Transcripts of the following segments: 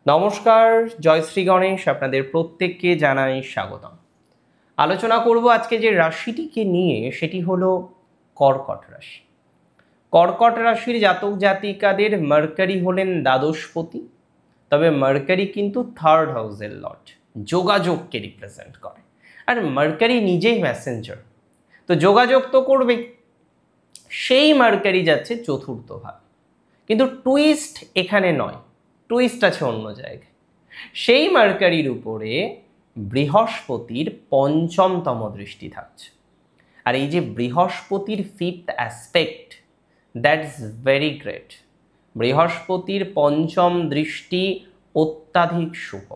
নমস্কার, জয়শ্রী গণেশ আপনাদের প্রত্যেককে জানাই স্বাগতম। আলোচনা করব আজকে যে রাশিটিকে নিয়ে, সেটি হলো কর্কট রাশি। কর্কট রাশির জাতক জাতিকাদের মার্কারি হলেন দ্বাদশপতি, তবে মার্কারি কিন্তু থার্ড হাউসের লর্ড, যোগাযোগকে রিপ্রেজেন্ট করে। আর মার্কারি নিজেই মেসেঞ্জার, তো যোগাযোগ তো করবেই। সেই মার্কারি যাচ্ছে চতুর্থ ভাবে, কিন্তু টুইস্ট এখানে নয়, টুইস্ট আছে অন্য জায়গায়। সেই মার্কারির উপরে বৃহস্পতির পঞ্চমতম দৃষ্টি থাকছে। আর এই যে বৃহস্পতির fifth aspect, that's very great. বৃহস্পতির পঞ্চম দৃষ্টি অত্যাধিক শুভ।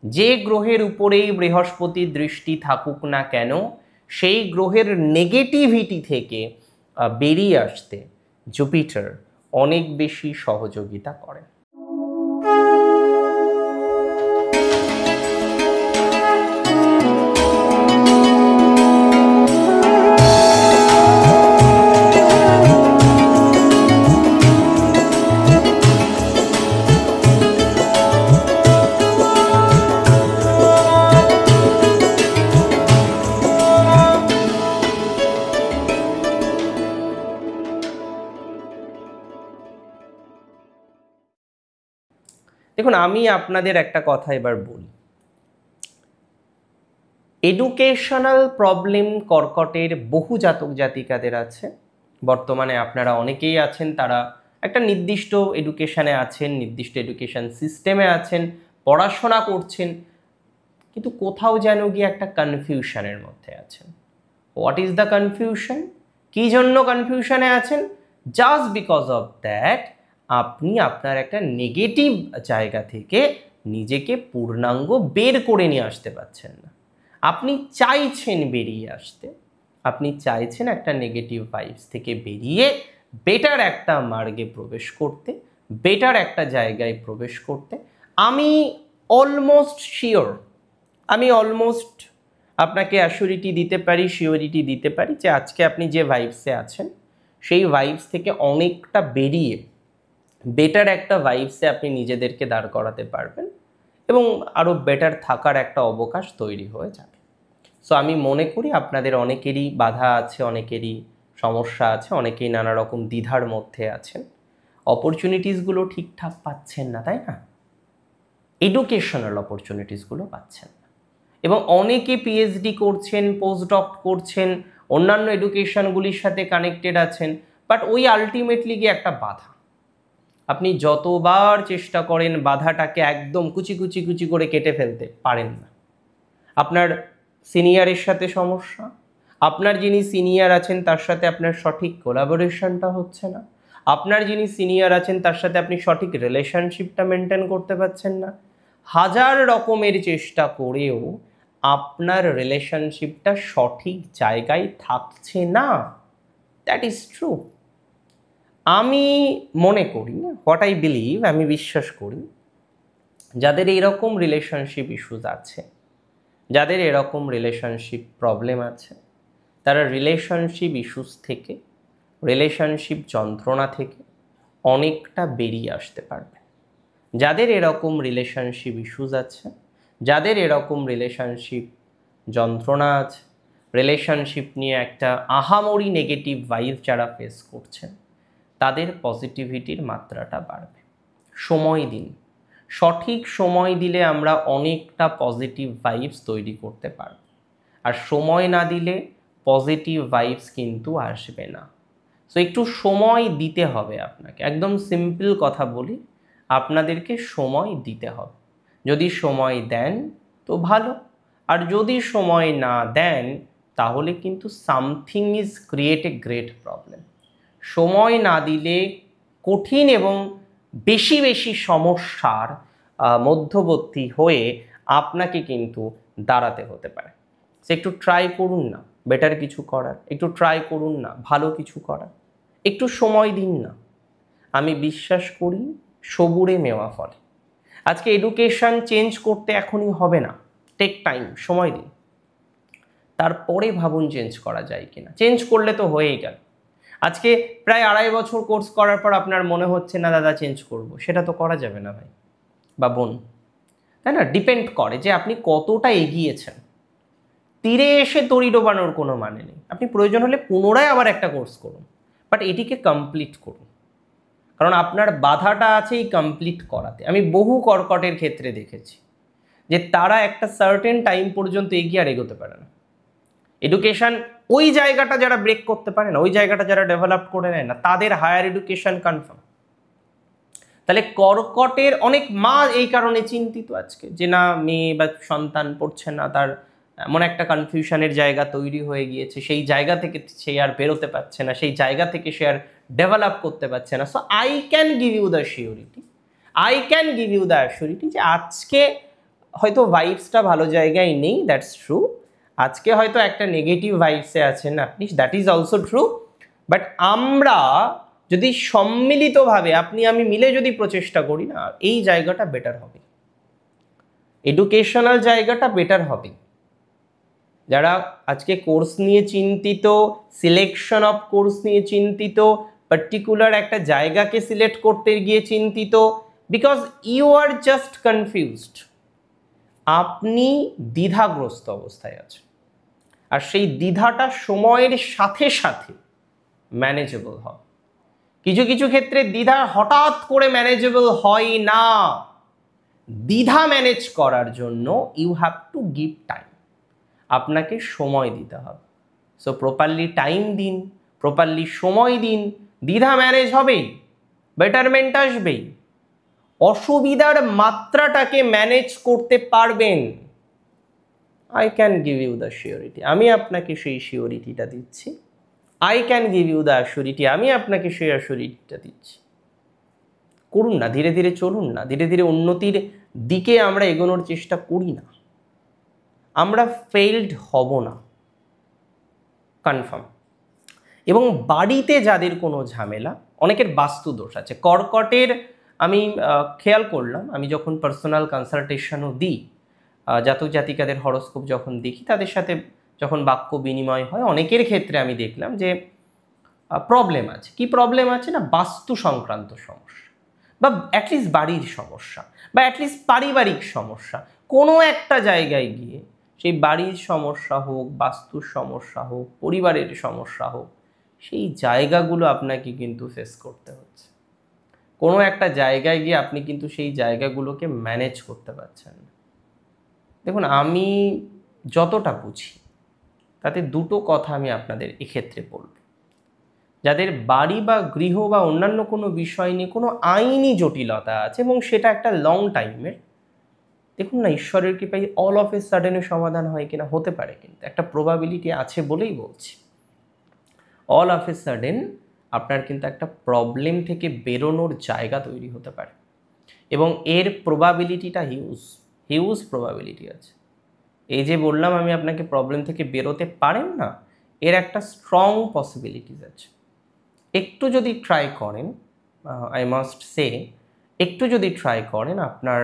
যে গ্রহের উপরেই বৃহস্পতির দৃষ্টি থাকুক না কেন, সেই গ্রহের নেগেটিভিটি থেকে বেরিয়ে আসতে জুপিটার অনেক বেশি সহযোগিতা করে। দেখুন, আমি আপনাদের একটা কথা এবার বলি। এডুকেশনাল প্রবলেম কর্কটের বহু জাতক জাতিকাদের আছে। বর্তমানে আপনারা অনেকেই আছেন, তারা একটা নির্দিষ্ট এডুকেশানে আছেন, নির্দিষ্ট এডুকেশন সিস্টেমে আছেন, পড়াশোনা করছেন, কিন্তু কোথাও যেন গিয়ে একটা কনফিউশনের মধ্যে আছেন। What is the confusion? কী জন্য কনফিউশনে আছেন? জাস্ট বিকজ অফ দ্যাট আপনি আপনার একটা নেগেটিভ জায়গা থেকে নিজেকে পূর্ণাঙ্গ বের করে নিয়ে আসতে পারছেন না। আপনি চাইছেন বেরিয়ে আসতে, আপনি চাইছেন একটা নেগেটিভ ভাইবস থেকে বেরিয়ে বেটার একটা মার্গে প্রবেশ করতে, বেটার একটা জায়গায় প্রবেশ করতে। আমি অলমোস্ট শিওর, আপনাকে অ্যাসিউরিটি দিতে পারি, শিওরিটি দিতে পারি যে আজকে আপনি যে ভাইবসে আছেন, সেই ভাইবস থেকে অনেকটা বেরিয়ে বেটার একটা ভাইবসে আপনি নিজেদেরকে দাঁড় করাতে পারবেন এবং আরও বেটার থাকার একটা অবকাশ তৈরি হয়ে যাবে। সো আমি মনে করি আপনাদের অনেকেরই বাধা আছে, অনেকেরই সমস্যা আছে, অনেকেই নানা রকম দ্বিধার মধ্যে আছেন, অপরচুনিটিসগুলো ঠিকঠাক পাচ্ছেন না, তাই না? এডুকেশনাল অপরচুনিটিসগুলো পাচ্ছেন না, এবং অনেকে পিএইচডি করছেন, পোস্টডক করছেন, অন্যান্য এডুকেশনগুলির সাথে কানেক্টেড আছেন, বাট ওই আলটিমেটলি গিয়ে একটা বাধা। আপনি যতবার চেষ্টা করেন বাধাটাকে একদম কুচি কুচি কুচি করে কেটে ফেলতে পারেন না। আপনার সিনিয়রের সাথে সমস্যা, আপনার যিনি সিনিয়র আছেন তার সাথে আপনার সঠিক কোলাবোরেশনটা হচ্ছে না, আপনার যিনি সিনিয়র আছেন তার সাথে আপনি সঠিক রিলেশনশিপটা মেনটেন করতে পারছেন না। হাজার রকমের চেষ্টা করেও আপনার রিলেশনশিপটা সঠিক জায়গায় থাকছে না। That is true. আমি মনে করি, হোয়াট আই বিলিভ, আমি বিশ্বাস করি, যাদের এরকম রিলেশনশিপ ইস্যুস আছে, যাদের এরকম রিলেশনশিপ প্রবলেম আছে, তারা রিলেশনশিপ ইস্যুস থেকে, রিলেশনশিপ যন্ত্রণা থেকে অনেকটা বেরিয়ে আসতে পারবে। যাদের এরকম রিলেশনশিপ ইস্যুস আছে, যাদের এরকম রিলেশনশিপ যন্ত্রণা আছে, রিলেশনশিপ নিয়ে একটা আহামরি নেগেটিভ ভাইব যারা ফেস করছেন, তাদের পজিটিভিটির মাত্রাটা বাড়বে। সময় দিন, সঠিক সময় দিলে আমরা অনেকটা পজিটিভ ভাইবস তৈরি করতে পারব, আর সময় না দিলে পজিটিভ ভাইবস কিন্তু আসবে না। সো একটু সময় দিতে হবে আপনাকে। একদম সিম্পল কথা বলি, আপনাদেরকে সময় দিতে হবে। যদি সময় দেন তো ভালো, আর যদি সময় না দেন তাহলে কিন্তু something is create a great problem. সময় না দিলে কঠিন এবং বেশি বেশি সমস্যার মধ্যবর্তী হয়ে আপনাকে কিন্তু দাঁড়াতে হতে পারে। সে একটু ট্রাই করুন না বেটার কিছু করার, একটু ট্রাই করুন না ভালো কিছু করার, একটু সময় দিন না। আমি বিশ্বাস করি সবুরে মেওয়া ফলে। আজকে এডুকেশন চেঞ্জ করতে এখনই হবে না, টেক টাইম, সময় দিন, তারপরে ভাবুন চেঞ্জ করা যায় কিনা। চেঞ্জ করলে তো হয়েই গেল। আজকে প্রায় 2.5 বছর কোর্স করার পর আপনার মনে হচ্ছে না দাদা চেঞ্জ করব, সেটা তো করা যাবে না ভাই। বা বোন, তাই না? ডিপেন্ড করে যে আপনি কতটা এগিয়েছেন। তীরে এসে দড়ি ডোবানোর কোনো মানে নেই। আপনি প্রয়োজন হলে পুনরায় আবার একটা কোর্স করুন, বাট এটিকে কমপ্লিট করুন, কারণ আপনার বাধাটা আছে এই কমপ্লিট করাতে। আমি বহু কর্কটের ক্ষেত্রে দেখেছি যে তারা একটা সার্টেন টাইম পর্যন্ত এগিয়ে আর এগোতে পারে না। এডুকেশন ওই জায়গাটা যারা ব্রেক করতে পারে না, ওই জায়গাটা যারা ডেভেলপ করে নেয় না, তাদের হায়ার এডুকেশন কনফার্ম। তাহলে কর্কটের অনেক মা এই কারণে চিন্তিত আজকে যে না, মেয়ে বা সন্তান পড়ছে না, তার এমন একটা কনফিউশনের জায়গা তৈরি হয়ে গিয়েছে, সেই জায়গা থেকে সে আর বেরোতে পারছে না, সেই জায়গা থেকে সে আর ডেভেলপ করতে পারছে না। So I can give you the surety, I can give you the assurity যে আজকে হয়তো ভাইবসটা ভালো জায়গায় নেই, দ্যাটস ট্রু। আজকে হয়তো একটা নেগেটিভ ভাইবসে আছেন আপনি, that is also true. But আমরা যদি সম্মিলিতভাবে আপনি আমি মিলে যদি প্রচেষ্টা করি না, এই জায়গাটা বেটার হবে, এডুকেশনাল জায়গাটা বেটার হবে। যারা আজকে কোর্স নিয়ে চিন্তিত, সিলেকশন অফ কোর্স নিয়ে চিন্তিত, পার্টিকুলার একটা জায়গাকে সিলেক্ট করতে গিয়ে চিন্তিত, because you are just confused, আপনি দ্বিধাগ্রস্ত অবস্থায় আছেন। আর সেই দ্বিধাটা সময়ের সাথে সাথে ম্যানেজেবল হবে। কিছু কিছু ক্ষেত্রে দ্বিধা হঠাৎ করে ম্যানেজেবল হয় না। দ্বিধা ম্যানেজ করার জন্য you have to give time, আপনাকে সময় দিতে হবে। সো প্রপারলি টাইম দিন, প্রপারলি সময় দিন, দ্বিধা ম্যানেজ হবেই, বেটারমেন্ট আসবেই, অসুবিধার মাত্রাটাকে ম্যানেজ করতে পারবেন। I can give you the surety, আমি আপনাকে সেই শিওরিটিটা দিচ্ছি। I can give you the assurity, আমি আপনাকে সেই অ্যাসিওরিটিটা দিচ্ছি। করুন না, ধীরে ধীরে চলুন না, ধীরে ধীরে উন্নতির দিকে আমরা এগোনোর চেষ্টা করি না, আমরা ফেইলড হব না, কনফার্ম। এবং বাড়িতে যাদের কোনো ঝামেলা, অনেকের বাস্তু দোষ আছে কর্কটের, আমি খেয়াল করলাম, আমি যখন পার্সোনাল কনসালটেশনও দিই, জাতক জাতিকাদের হরোস্কোপ যখন দেখি, তাদের সাথে যখন বাক্য বিনিময় হয়, অনেকের ক্ষেত্রে আমি দেখলাম যে প্রবলেম আছে। কি প্রবলেম আছে না, বাস্তু সংক্রান্ত সমস্যা, বা অ্যাটলিস্ট বাড়ির সমস্যা, বা অ্যাটলিস্ট পারিবারিক সমস্যা। কোনো একটা জায়গায় গিয়ে সেই বাড়ির সমস্যা হোক, বাস্তুর সমস্যা হোক, পরিবারের সমস্যা হোক, সেই জায়গাগুলো আপনাকে কিন্তু ফেস করতে হচ্ছে। কোনো একটা জায়গায় গিয়ে আপনি কিন্তু সেই জায়গাগুলোকে ম্যানেজ করতে পারছেন না। দেখুন, আমি যতটা বুঝি তাতে দুটো কথা আমি আপনাদের এক্ষেত্রে বলব। যাদের বাড়ি বা গৃহ বা অন্যান্য কোনো বিষয় নিয়ে কোনো আইনি জটিলতা আছে এবং সেটা একটা লং টাইমের, দেখুন না, ঈশ্বরের কৃপায় অল অফ এ সাডেনের সমাধান হয় কিনা, হতে পারে, কিন্তু একটা প্রবাবিলিটি আছে বলেই বলছি। অল অফ এ সাডেন আপনার কিন্তু একটা প্রবলেম থেকে বেরোনোর জায়গা তৈরি হতে পারে, এবং এর প্রবাবিলিটিটা হিউজ, হিউজ প্রবাবিলিটি আছে। এই যে বললাম আমি আপনাকে প্রবলেম থেকে বেরোতে পারেন না, এর একটা স্ট্রং পসিবিলিটিস আছে। একটু যদি ট্রাই করেন, আই মাস্ট সে, একটু যদি ট্রাই করেন, আপনার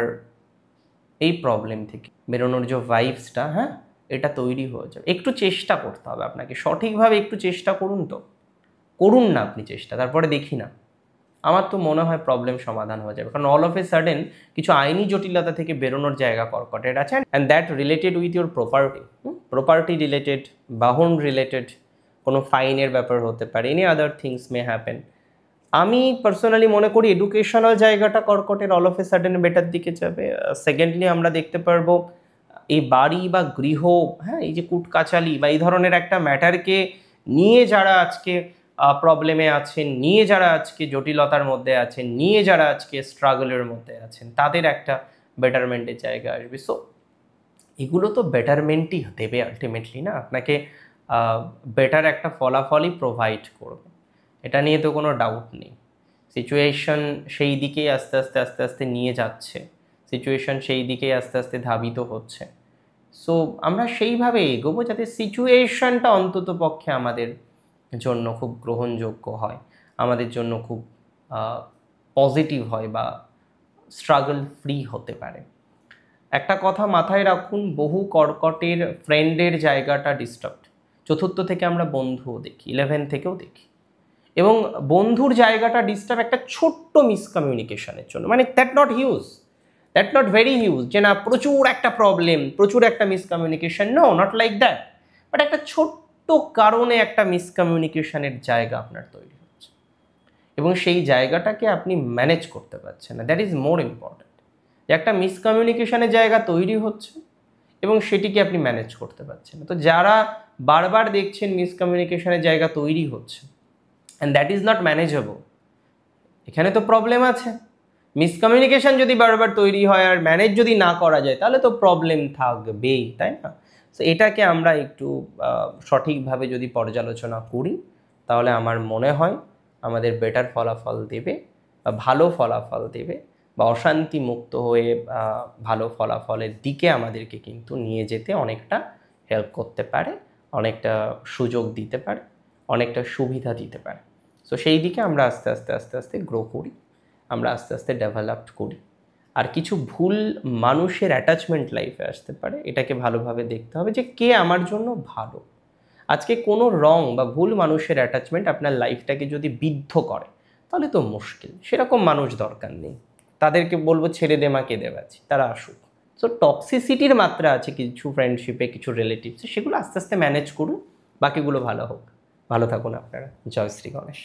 এই প্রবলেম থেকে বেরোনোর যে ভাইবসটা, হ্যাঁ, এটা তৈরি হয়ে যাবে। একটু চেষ্টা করতে হবে আপনাকে, সঠিকভাবে একটু চেষ্টা করুন। তো করুন না আপনি চেষ্টা, তারপরে দেখি না, আমার তো মনে হয় প্রবলেম সমাধান হয়ে যাবে। কারণ অল অফ এ সাডেন কিছু আইনি জটিলতা থেকে বেরোনোর জায়গা কর্কটের আছে, and that related with your property, property related, বাহন রিলেটেড, কোনো ফাইনের ব্যাপার হতে পারে, any other things may happen. আমি পার্সোনালি মনে করি এডুকেশনাল জায়গাটা কর্কটের all of a sudden better দিকে যাবে। সেকেন্ডলি আমরা দেখতে পারবো এই বাড়ি বা গৃহ, হ্যাঁ, এই যে কুটকাচালি বা এই ধরনের একটা ম্যাটারকে নিয়ে যারা আজকে প্রবলেমে আছেন, নিয়ে যারা আজকে জটিলতার মধ্যে আছেন, নিয়ে যারা আজকে স্ট্রাগলের মধ্যে আছেন, তাদের একটা বেটারমেন্টের জায়গা আসবে। সো এগুলো তো বেটারমেন্টই দেবে আলটিমেটলি, না, আপনাকে বেটার একটা ফলাফলই প্রোভাইড করবে, এটা নিয়ে তো কোনো ডাউট নেই। সিচুয়েশন সেই দিকেই আস্তে আস্তে আস্তে আস্তে নিয়ে যাচ্ছে, সিচুয়েশন সেই দিকেই আস্তে আস্তে ধাবিত হচ্ছে। সো আমরা সেইভাবে এগোবো যাতে সিচুয়েশনটা অন্তত পক্ষে আমাদের জন্য খুব গ্রহণযোগ্য হয়, আমাদের জন্য খুব পজিটিভ হয়, বা স্ট্রাগল ফ্রি হতে পারে। একটা কথা মাথায় রাখুন, বহু কর্কটের ফ্রেন্ডের জায়গাটা ডিস্টার্বড। চতুর্থ থেকে আমরা বন্ধুও দেখি, 11 থেকেও দেখি, এবং বন্ধুর জায়গাটা ডিস্টার্ব একটা ছোট্ট মিসকমিউনিকেশনের জন্য, মানে that not huge, that not very huge, যে না প্রচুর একটা প্রবলেম, প্রচুর একটা miscommunication, no, not like that, but একটা ছোট্ট কারণে একটা মিসকমিউনিকেশনের জায়গা আপনার তৈরি হচ্ছে এবং সেই জায়গাটাকে আপনি ম্যানেজ করতে পারছেন না, দ্যাট ইজ মোর ইম্পর্ট্যান্ট। যে একটা মিসকমিউনিকেশনের জায়গা তৈরি হচ্ছে এবং সেটিকে আপনি ম্যানেজ করতে পারছেন না। তো যারা বারবার দেখছেন মিসকমিউনিকেশনের জায়গা তৈরি হচ্ছে and that is not manageable, এখানে তো প্রবলেম আছে। মিসকমিউনিকেশন যদি বারবার তৈরি হয় আর ম্যানেজ যদি না করা যায় তাহলে তো প্রবলেম থাকবেই, তাই না? তো এটাকে আমরা একটু সঠিকভাবে যদি পর্যালোচনা করি তাহলে আমার মনে হয় আমাদের বেটার ফলাফল দেবে, বা ভালো ফলাফল দেবে, বা অশান্তি মুক্ত হয়ে ভালো ফলাফলের দিকে আমাদেরকে কিন্তু নিয়ে যেতে অনেকটা হেল্প করতে পারে, অনেকটা সুযোগ দিতে পারে, অনেকটা সুবিধা দিতে পারে। সো সেই দিকে আমরা আস্তে আস্তে আস্তে আস্তে গ্রো করি, আমরা আস্তে আস্তে ডেভেলপড করি। আর কিছু ভুল মানুষের অ্যাটাচমেন্ট লাইফে আসতে পারে, এটাকে ভালোভাবে দেখতে হবে যে কে আমার জন্য ভালো। আজকে কোনো রং বা ভুল মানুষের অ্যাটাচমেন্ট আপনার লাইফটাকে যদি বিদ্ধ করে তাহলে তো মুশকিল, সেরকম মানুষ দরকার নেই, তাদেরকে বলবো ছেড়ে দে মা, কেঁদে বাঁচি, তারা আসুক। সো টক্সিসিটির মাত্রা আছে কিছু ফ্রেন্ডশিপে, কিছু রিলেটিভসে, সেগুলো আস্তে আস্তে ম্যানেজ করুন, বাকিগুলো ভালো হোক। ভালো থাকুন আপনারা। জয় শ্রী গণেশ।